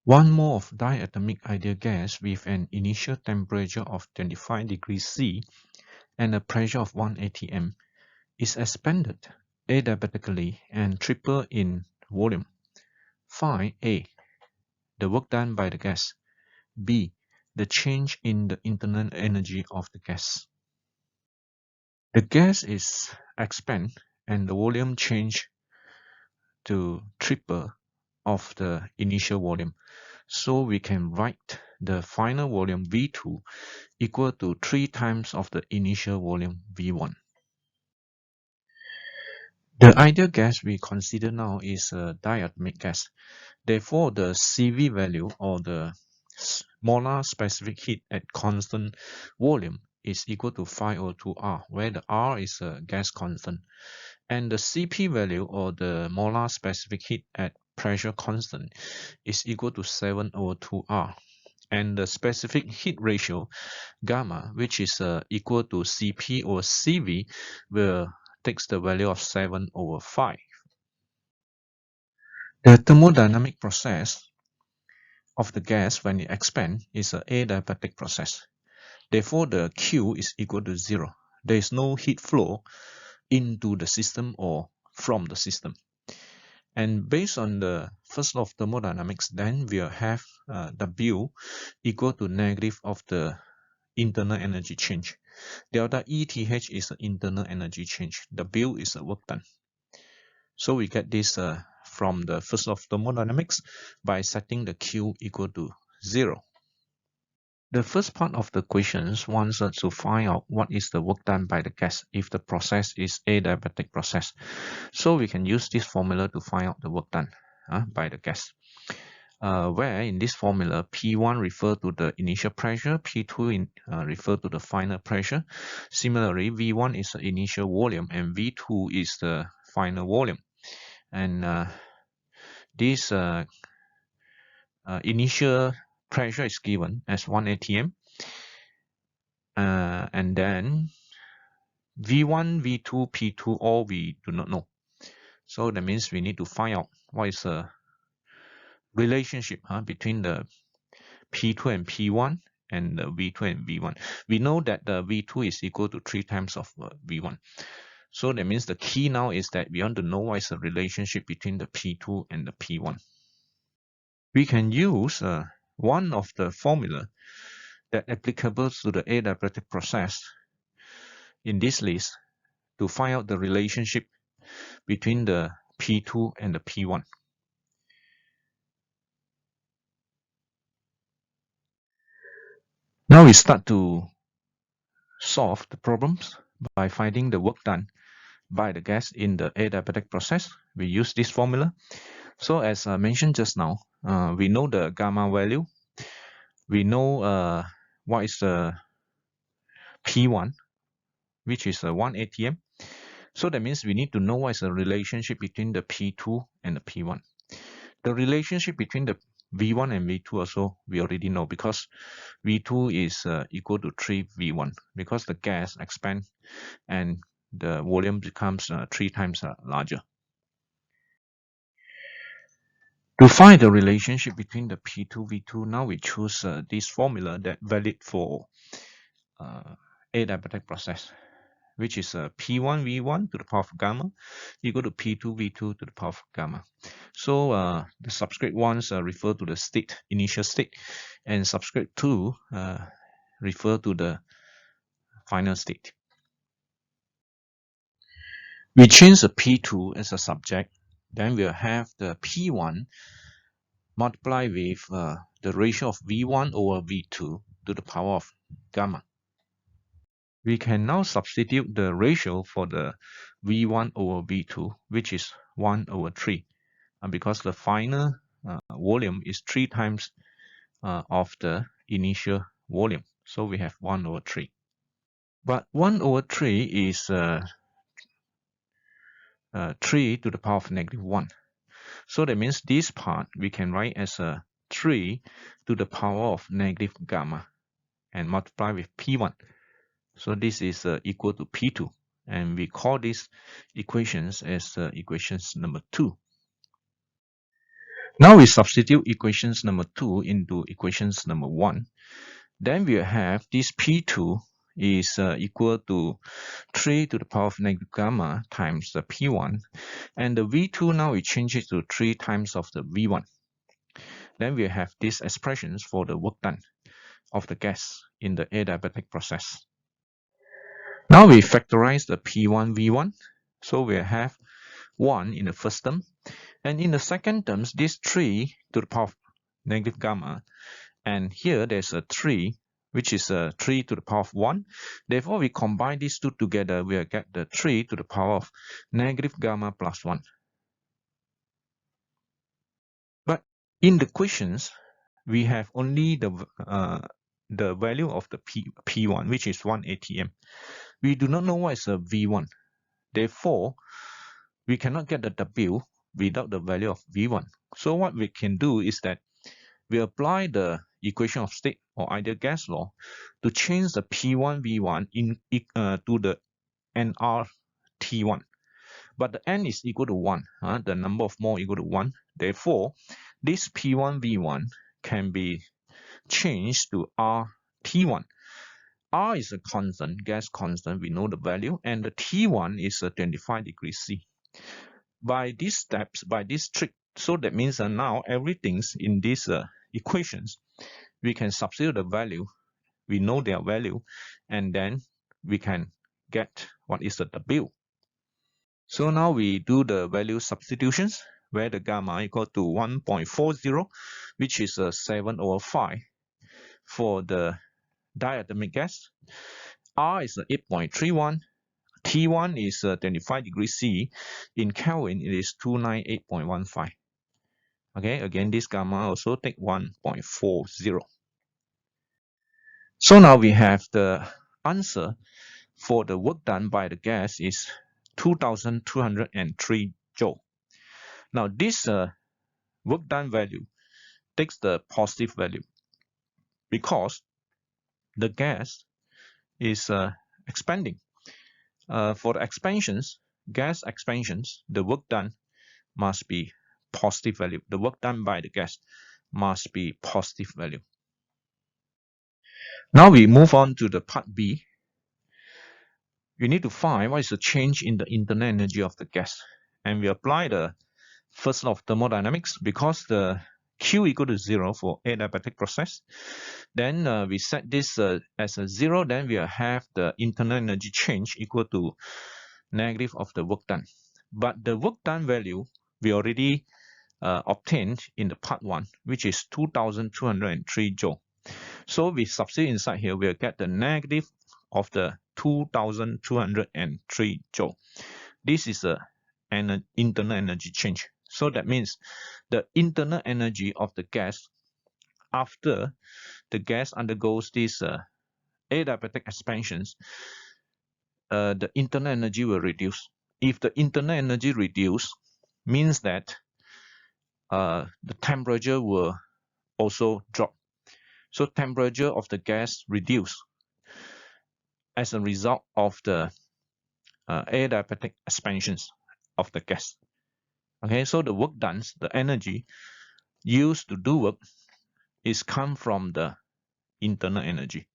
1 mole of diatomic ideal gas with an initial temperature of 25 degrees C and a pressure of 1 atm is expanded adiabatically and triple in volume. Find A. The work done by the gas. B. The change in the internal energy of the gas. The gas is expanded and the volume change to triple of the initial volume. So we can write the final volume V2 equal to 3 times of the initial volume V1. The ideal gas we consider now is a diatomic gas. Therefore, the CV value or the molar specific heat at constant volume is equal to 502R, where the R is a gas constant. And the Cp value or the molar specific heat at pressure constant is equal to 702R. And the specific heat ratio gamma, which is equal to Cp or Cv, will takes the value of 7/5. The thermodynamic process of the gas when it expands is an adiabatic process. Therefore, the Q is equal to 0. There is no heat flow into the system or from the system. And based on the first law of thermodynamics, then we'll have W equal to negative of the internal energy change. Delta ETH is the internal energy change. W is the work done. So we get this from the first law of thermodynamics by setting the Q equal to 0. The first part of the questions wants us to find out what is the work done by the gas if the process is a adiabatic process. So we can use this formula to find out the work done by the gas. Where in this formula, P1 refer to the initial pressure, P2 refer to the final pressure. Similarly, V1 is the initial volume and V2 is the final volume. And this initial pressure is given as 1 atm. And then V1, V2, P2, all we do not know. So that means we need to find out what is the relationship between the P2 and P1 and the V2 and V1. We know that the V2 is equal to 3 times of V1. So that means the key now is that we want to know what is the relationship between the P2 and the P1. We can use one of the formula that applicable to the adiabatic process in this list to find out the relationship between the P2 and the P1. Now we start to solve the problems by finding the work done by the gas in the adiabatic process. We use this formula. So as I mentioned just now, we know the gamma value. We know what is the P1, which is 1 atm. So that means we need to know what is the relationship between the P2 and the P1. The relationship between the V1 and V2 also we already know because V2 is equal to 3V1 because the gas expands and the volume becomes 3 times larger. To find the relationship between the P2, V2, now we choose this formula that valid for adiabatic process, which is P1, V1 to the power of gamma equal to P2, V2 to the power of gamma. So the subscript 1s refer to the state, initial state, and subscript 2 refer to the final state. We change the P2 as a subject, then we'll have the P1 multiplied with the ratio of V1 over V2 to the power of gamma. We can now substitute the ratio for the V1 over V2, which is 1 over 3, because the final volume is 3 times of the initial volume. So we have 1 over 3. But 1 over 3 is 3 to the power of negative 1. So that means this part we can write as a 3 to the power of negative gamma and multiply with P1. So this is equal to P2. And we call these equations as equations number 2. Now we substitute equations number 2 into equations number 1. Then we have this P2 is equal to 3 to the power of negative gamma times the P1. And the V2 now we change it to 3 times of the V1. Then we have these expressions for the work done of the gas in the adiabatic process. Now we factorize the P1 V1. So we have 1 in the first term. And in the second term, this 3 to the power of negative gamma. And here there's a 3, which is a 3 to the power of 1. Therefore, we combine these two together, we'll get the 3 to the power of negative gamma plus 1. But in the questions, we have only the value of the P1, which is 1 atm. We do not know what is a V1. Therefore, we cannot get the W without the value of V1. So what we can do is that we apply the equation of state or ideal gas law to change the P1 V1 to the nRT1. But the n is equal to 1, the number of mole equal to 1. Therefore, this P1 V1 can be changed to RT1. R is a constant, gas constant, we know the value, and the T1 is 25 degrees C. By these steps, by this trick, so that means now everything's in these equations, we can substitute the value, we know their value, and then we can get what is the W. So now we do the value substitutions, where the gamma equal to 1.40, which is 7/5 for the diatomic gas. R is 8.31. T1 is 25 degrees C. In Kelvin, it is 298.15. Okay, again, this gamma also take 1.40. So now we have the answer for the work done by the gas is 2,203 joule. Now this work done value takes the positive value because the gas is expanding. For the expansions, gas expansions, the work done must be positive value. The work done by the gas must be positive value. Now we move on to the part B. We need to find what is the change in the internal energy of the gas. And we apply the first law of thermodynamics because the Q equal to 0 for adiabatic process. Then we set this as a 0, then we have the internal energy change equal to negative of the work done. But the work done value we already obtained in the part 1, which is 2,203 joule. So we substitute inside here, we'll get the negative of the 2,203 joule. This is an internal energy change. So that means the internal energy of the gas after the gas undergoes these adiabatic expansions, the internal energy will reduce. If the internal energy reduce, means that the temperature will also drop. So temperature of the gas reduce as a result of the adiabatic expansions of the gas. Okay, so the work done, the energy used to do work is come from the internal energy.